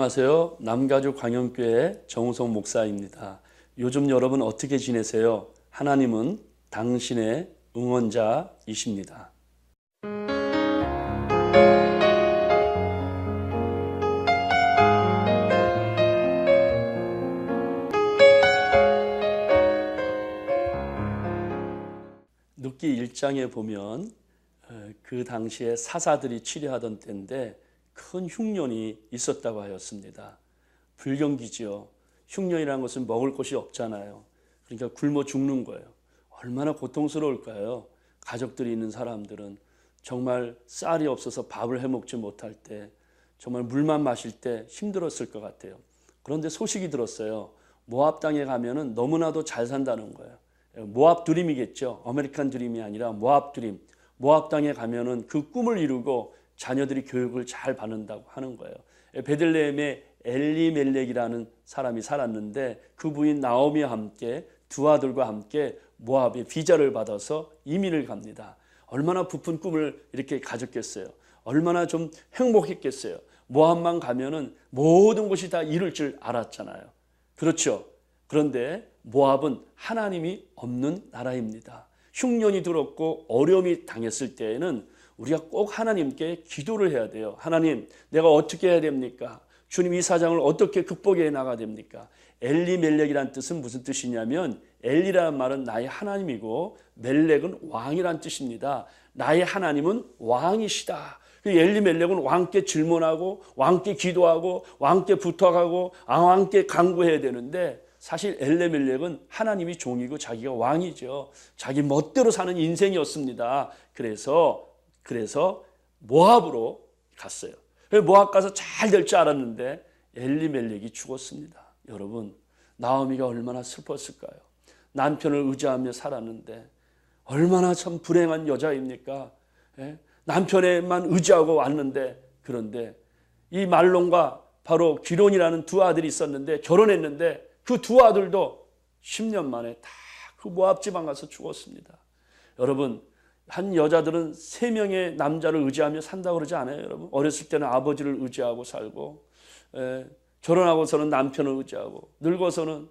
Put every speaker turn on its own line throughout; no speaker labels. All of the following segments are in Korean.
안녕하세요. 남가주 광영교회 정우성 목사입니다. 요즘 여러분 어떻게 지내세요? 하나님은 당신의 응원자이십니다. 룻기 1장에 보면 그 당시에 사사들이 치려하던 때인데 큰 흉년이 있었다고 하였습니다. 불경기지요. 흉년이라는 것은 먹을 것이 없잖아요. 그러니까 굶어 죽는 거예요. 얼마나 고통스러울까요? 가족들이 있는 사람들은 정말 쌀이 없어서 밥을 해먹지 못할 때, 정말 물만 마실 때 힘들었을 것 같아요. 그런데 소식이 들었어요. 모압 땅에 가면은 너무나도 잘 산다는 거예요. 모압 드림이겠죠. 아메리칸 드림이 아니라 모압 드림. 모압 땅에 가면은 그 꿈을 이루고 자녀들이 교육을 잘 받는다고 하는 거예요. 베들레헴에 엘리멜렉이라는 사람이 살았는데 그 부인 나오미와 함께 두 아들과 함께 모압에 비자를 받아서 이민을 갑니다. 얼마나 부푼 꿈을 이렇게 가졌겠어요. 얼마나 좀 행복했겠어요. 모압만 가면은 모든 것이 다 이룰 줄 알았잖아요. 그렇죠. 그런데 모압은 하나님이 없는 나라입니다. 흉년이 들었고 어려움이 당했을 때에는 우리가 꼭 하나님께 기도를 해야 돼요. 하나님, 내가 어떻게 해야 됩니까? 주님, 이 사정을 어떻게 극복해 나가야 됩니까? 엘리멜렉이란 뜻은 무슨 뜻이냐면, 엘리라는 말은 나의 하나님이고 멜렉은 왕이란 뜻입니다. 나의 하나님은 왕이시다. 엘리멜렉은 왕께 질문하고 왕께 기도하고 왕께 부탁하고 왕께 간구해야 되는데, 사실 엘리멜렉은 하나님이 종이고 자기가 왕이죠. 자기 멋대로 사는 인생이었습니다. 그래서 모압으로 갔어요. 모압 가서 잘 될 줄 알았는데 엘리멜렉이 죽었습니다. 여러분, 나오미가 얼마나 슬펐을까요? 남편을 의지하며 살았는데 얼마나 참 불행한 여자입니까? 남편에만 의지하고 왔는데, 그런데 이 말론과 바로 기론이라는 두 아들이 있었는데 결혼했는데 그 두 아들도 10년 만에 다 그 모압 지방 가서 죽었습니다. 여러분, 한 여자들은 3명의 남자를 의지하며 산다고 그러지 않아요, 여러분? 어렸을 때는 아버지를 의지하고 살고, 결혼하고서는 남편을 의지하고, 늙어서는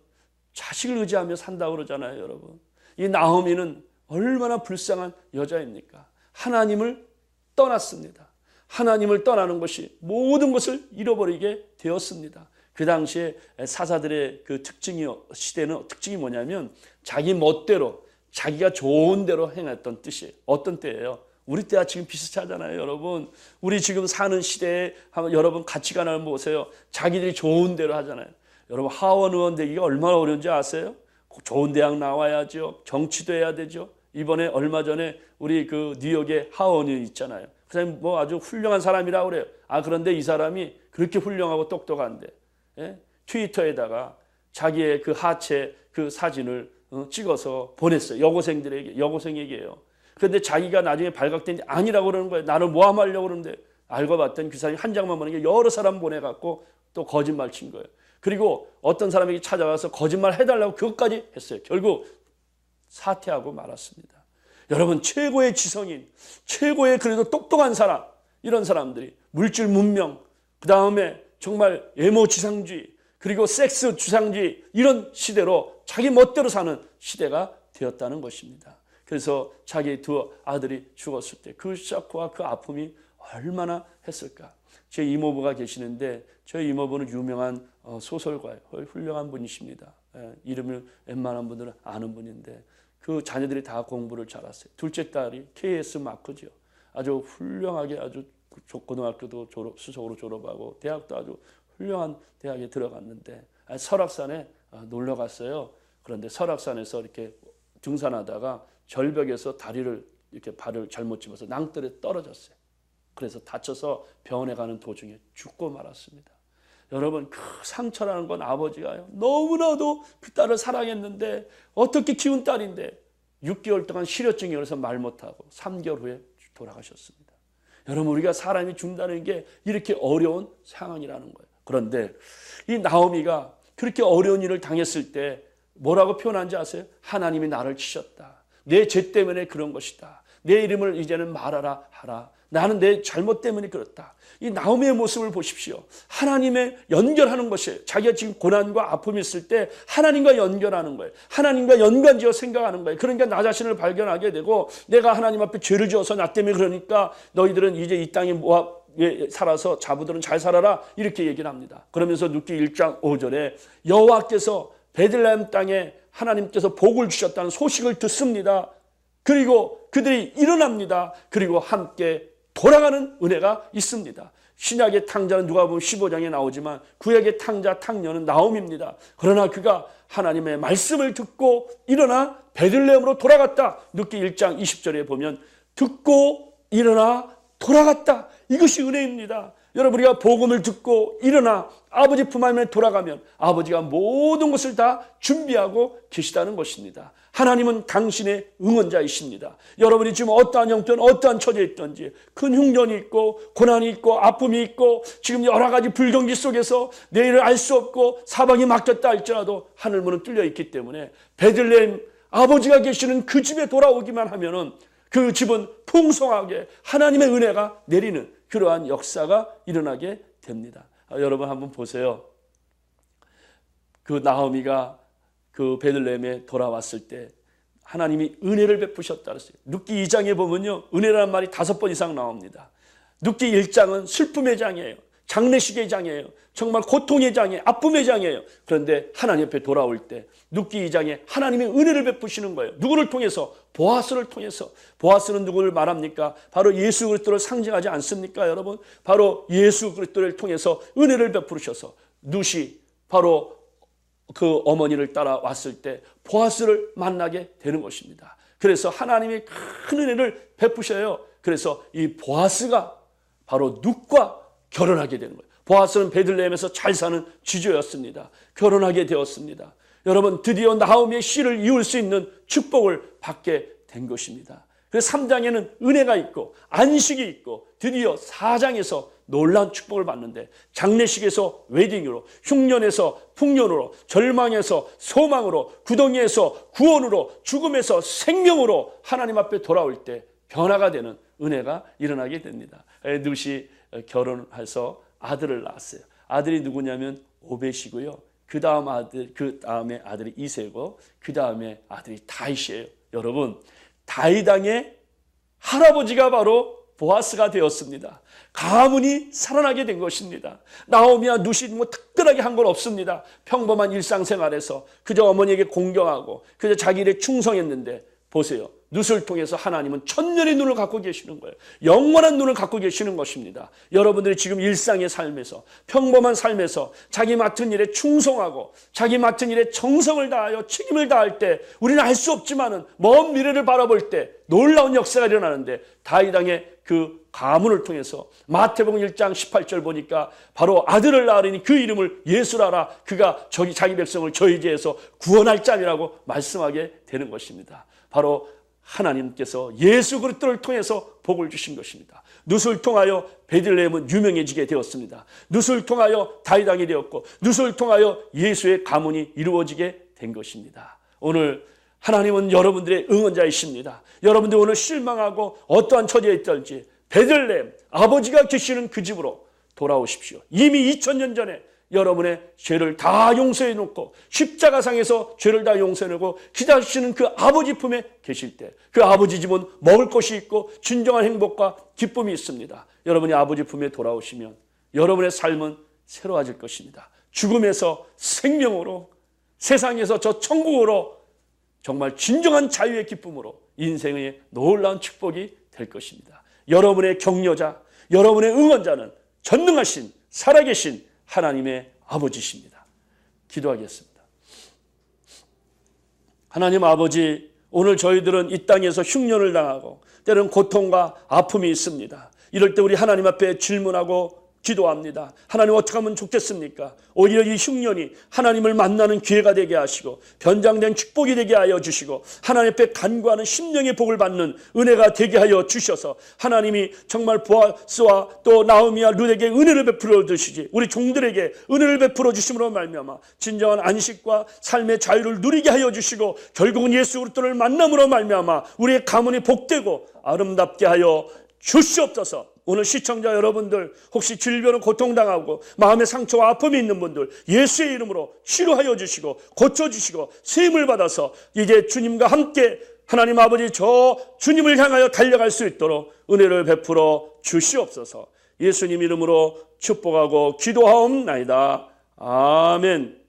자식을 의지하며 산다고 그러잖아요, 여러분. 이 나오미는 얼마나 불쌍한 여자입니까? 하나님을 떠났습니다. 하나님을 떠나는 것이 모든 것을 잃어버리게 되었습니다. 그 당시에 사사들의 그 시대는 특징이 뭐냐면 자기 멋대로, 자기가 좋은 대로 행했던 뜻이에요. 어떤 때예요? 우리 때와 지금 비슷하잖아요, 여러분. 우리 지금 사는 시대에 여러분 가치관을 보세요. 자기들이 좋은 대로 하잖아요. 여러분, 하원 의원 되기가 얼마나 어려운지 아세요? 좋은 대학 나와야죠. 정치도 해야 되죠. 이번에 얼마 전에 우리 그 뉴욕에 하원이 있잖아요. 그 사람이 뭐 아주 훌륭한 사람이라고 그래요. 그런데 이 사람이 그렇게 훌륭하고 똑똑한데, 트위터에다가 자기의 그 하체 그 사진을 찍어서 보냈어요. 여고생에게요. 그런데 자기가 나중에 발각된 게 아니라고 그러는 거예요. 나를 모함하려고 그러는데, 알고 봤더니 그 사람이 한 장만 보낸 게 여러 사람 보내갖고 또 거짓말 친 거예요. 그리고 어떤 사람에게 찾아가서 거짓말 해달라고 그것까지 했어요. 결국 사퇴하고 말았습니다. 여러분, 최고의 지성인, 최고의 그래도 똑똑한 사람, 이런 사람들이 물질 문명, 그 다음에 정말 애모지상주의, 그리고 섹스 주상주의, 이런 시대로 자기 멋대로 사는 시대가 되었다는 것입니다. 그래서 자기 두 아들이 죽었을 때 그 샤크와 그 아픔이 얼마나 했을까. 제 이모부가 계시는데, 저희 이모부는 유명한 소설가예요. 훌륭한 분이십니다. 이름을 웬만한 분들은 아는 분인데 그 자녀들이 다 공부를 잘했어요. 둘째 딸이 KS 마크죠. 아주 훌륭하게 아주 고등학교도 수석으로 졸업하고 대학도 아주 훌륭한 대학에 들어갔는데 설악산에 놀러 갔어요. 그런데 설악산에서 이렇게 등산하다가 절벽에서 다리를 이렇게 발을 잘못 집어서 낭떠러지에 떨어졌어요. 그래서 다쳐서 병원에 가는 도중에 죽고 말았습니다. 여러분, 그 상처라는 건 아버지가요, 너무나도 그 딸을 사랑했는데 어떻게 키운 딸인데 6개월 동안 실효증이 걸려서 말 못하고 3개월 후에 돌아가셨습니다. 여러분, 우리가 사람이 죽는다는 게 이렇게 어려운 상황이라는 거예요. 그런데 이 나오미가 그렇게 어려운 일을 당했을 때 뭐라고 표현한지 아세요? 하나님이 나를 치셨다. 내 죄 때문에 그런 것이다. 내 이름을 이제는 말하라 하라. 나는 내 잘못 때문에 그렇다. 이 나오미의 모습을 보십시오. 하나님의 연결하는 것이에요. 자기가 지금 고난과 아픔이 있을 때 하나님과 연결하는 거예요. 하나님과 연관지어 생각하는 거예요. 그러니까 나 자신을 발견하게 되고, 내가 하나님 앞에 죄를 지어서 나 때문에 그러니까 너희들은 이제 이 땅에 살아서 자부들은 잘 살아라, 이렇게 얘기를 합니다. 그러면서 룻기 1장 5절에 여호와께서 베들레헴 땅에 하나님께서 복을 주셨다는 소식을 듣습니다. 그리고 그들이 일어납니다. 그리고 함께 돌아가는 은혜가 있습니다. 신약의 탕자는 누가 보면 15장에 나오지만 구약의 탕자 탕녀는 나옴입니다. 그러나 그가 하나님의 말씀을 듣고 일어나 베들레헴으로 돌아갔다. 룻기 1장 20절에 보면 듣고 일어나 돌아갔다. 이것이 은혜입니다. 여러분, 우리가 복음을 듣고 일어나 아버지 품 안에 돌아가면 아버지가 모든 것을 다 준비하고 계시다는 것입니다. 하나님은 당신의 응원자이십니다. 여러분이 지금 어떠한 형편, 어떠한 처지에 있든지, 큰 흉년이 있고 고난이 있고 아픔이 있고 지금 여러 가지 불경기 속에서 내일을 알 수 없고 사방이 막혔다 할지라도 하늘문은 뚫려 있기 때문에 베들레헴 아버지가 계시는 그 집에 돌아오기만 하면은 그 집은 풍성하게 하나님의 은혜가 내리는 그러한 역사가 일어나게 됩니다. 여러분 한번 보세요. 그 나오미가 그 베들레헴에 돌아왔을 때 하나님이 은혜를 베푸셨다 그랬어요. 룻기 2장에 보면요, 은혜라는 말이 5번 이상 나옵니다. 룻기 1장은 슬픔의 장이에요. 장례식의 장이에요. 정말 고통의 장이에요. 아픔의 장이에요. 그런데 하나님 앞에 돌아올 때 룻기 2장에 하나님의 은혜를 베푸시는 거예요. 누구를 통해서? 보아스를 통해서. 보아스는 누구를 말합니까? 바로 예수 그리스도를 상징하지 않습니까, 여러분? 바로 예수 그리스도를 통해서 은혜를 베푸셔서 룻이 바로 그 어머니를 따라왔을 때 보아스를 만나게 되는 것입니다. 그래서 하나님이 큰 은혜를 베푸셔요. 그래서 이 보아스가 바로 룻과 결혼하게 되는 거예요. 보아스는 베들레헴에서 잘 사는 지주였습니다. 결혼하게 되었습니다. 여러분, 드디어 나오미의 씨를 이을 수 있는 축복을 받게 된 것입니다. 그래서 3장에는 은혜가 있고 안식이 있고 드디어 4장에서 놀라운 축복을 받는데, 장례식에서 웨딩으로, 흉년에서 풍년으로, 절망에서 소망으로, 구덩이에서 구원으로, 죽음에서 생명으로 하나님 앞에 돌아올 때 변화가 되는 은혜가 일어나게 됩니다. 룻이 결혼해서 아들을 낳았어요. 아들이 누구냐면 오벳이고요. 그 다음에 아들이 이세고, 그 다음에 아들이 다윗이에요. 여러분, 다윗 왕의 할아버지가 바로 보아스가 되었습니다. 가문이 살아나게 된 것입니다. 나오미와 룻이 뭐 특별하게 한 건 없습니다. 평범한 일상생활에서 그저 어머니에게 공경하고 그저 자기 일에 충성했는데, 보세요. 룻을 통해서 하나님은 천년의 눈을 갖고 계시는 거예요. 영원한 눈을 갖고 계시는 것입니다. 여러분들이 지금 일상의 삶에서, 평범한 삶에서 자기 맡은 일에 충성하고 자기 맡은 일에 정성을 다하여 책임을 다할 때 우리는 알 수 없지만은 먼 미래를 바라볼 때 놀라운 역사가 일어나는데, 다윗 왕의 그 가문을 통해서 마태복음 1장 18절 보니까 바로 아들을 낳으리니 그 이름을 예수라라. 그가 자기 백성을 저희 죄에서 구원할 자니라고 말씀하게 되는 것입니다. 바로 하나님께서 예수 그리스도를 통해서 복을 주신 것입니다. 룻을 통하여 베들레헴은 유명해지게 되었습니다. 룻을 통하여 다윗 왕이 되었고, 룻을 통하여 예수의 가문이 이루어지게 된 것입니다. 오늘 하나님은 여러분들의 응원자이십니다. 여러분들 오늘 실망하고 어떠한 처지에 있든지 베들레헴 아버지가 계시는 그 집으로 돌아오십시오. 이미 2000년 전에 여러분의 죄를 다 용서해 놓고 십자가상에서 죄를 다 용서해 놓고 기다리시는 그 아버지 품에 계실 때 그 아버지 집은 먹을 것이 있고 진정한 행복과 기쁨이 있습니다. 여러분이 아버지 품에 돌아오시면 여러분의 삶은 새로워질 것입니다. 죽음에서 생명으로, 세상에서 저 천국으로 정말 진정한 자유의 기쁨으로 인생의 놀라운 축복이 될 것입니다. 여러분의 격려자, 여러분의 응원자는 전능하신 살아계신 하나님의 아버지십니다. 기도하겠습니다. 하나님 아버지, 오늘 저희들은 이 땅에서 흉년을 당하고 때로는 고통과 아픔이 있습니다. 이럴 때 우리 하나님 앞에 질문하고 기도합니다. 하나님, 어떻게 하면 좋겠습니까? 오히려 이 흉년이 하나님을 만나는 기회가 되게 하시고 변장된 축복이 되게 하여 주시고 하나님 앞에 간구하는 심령의 복을 받는 은혜가 되게 하여 주셔서 하나님이 정말 보아스와 또 나오미와 룻에게 은혜를 베풀어 주시지, 우리 종들에게 은혜를 베풀어 주심으로 말미암아 진정한 안식과 삶의 자유를 누리게 하여 주시고 결국은 예수 그리스도를 만남으로 말미암아 우리의 가문이 복되고 아름답게 하여 주시옵소서. 오늘 시청자 여러분들 혹시 질병으로 고통당하고 마음의 상처와 아픔이 있는 분들 예수의 이름으로 치료하여 주시고 고쳐주시고 세임을 받아서 이제 주님과 함께 하나님 아버지 저 주님을 향하여 달려갈 수 있도록 은혜를 베풀어 주시옵소서. 예수님 이름으로 축복하고 기도하옵나이다. 아멘.